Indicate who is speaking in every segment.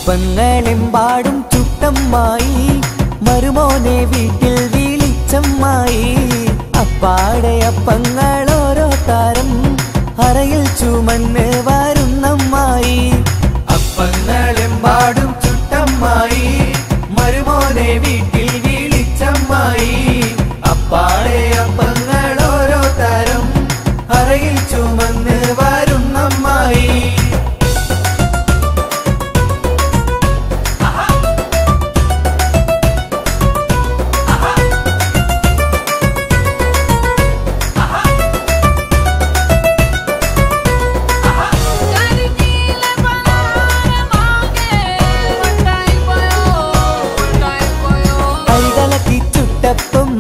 Speaker 1: അപ്പങ്ങളെമ്പാടും ചുട്ടമ്മായി മരുമോനെ വീട്ടിൽ വിളിച്ചമ്മായി അപ്പാടെ അപ്പങ്ങൾ ഓരോ താരം അറയിൽ ചുമന്ന് വരുന്നമ്മായി അപ്പങ്ങളെമ്പാടും ചുട്ടമ്മായി മരുമോനെ വീട്ടിൽ വിളിച്ചമ്മായി അപ്പാടെ അപ്പങ്ങൾ ഓരോ താരം അറയിൽ ചുമന്ന് വരുന്നമ്മായി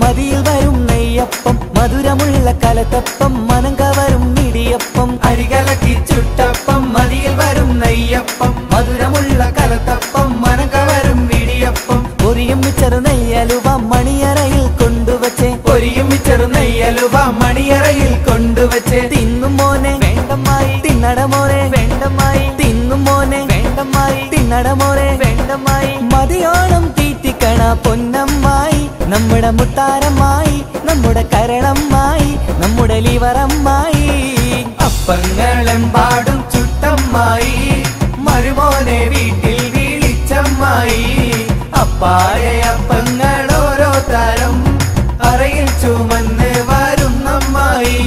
Speaker 1: മതിയിൽ വരും നെയ്യപ്പം മധുരമുള്ള കലത്തപ്പം മനം കവരും ഇടിയപ്പം അരികലക്കി ചുട്ടപ്പം മതിയിൽ വരും നെയ്യപ്പം മധുരമുള്ള കലത്തപ്പം മനം കവരും ഇടിയപ്പം പൊരിയും ചെറു നെയ്യലുവ മണിയറയിൽ കൊണ്ടുവച്ചേ പൊരിയും ചെറു നെയ്യലുവ മണിയറയിൽ കൊണ്ടുവച്ചേ തിന്നും മോനെ വേണ്ടമായി തിന്നടമോനെ വേണ്ടമായി തിന്നും മോനെ വേണ്ടമായി തിന്നടമോനെ വേണ്ടമായി മതിയോണം തീറ്റിക്കണ പൊന്നമ്മായി നമ്മുടെ മുത്താരമായി നമ്മുടെ കരളമ്മായി നമ്മുടെ ലിവറമ്മായി അപ്പങ്ങളെമ്പാടും ചുട്ടമ്മായി മരുമോനെ വീട്ടിൽ വിളിച്ചമ്മായി അപ്പായ അപ്പങ്ങൾ ഓരോ തരം അറയിൽ ചുമന്ന് വരുന്നമ്മായി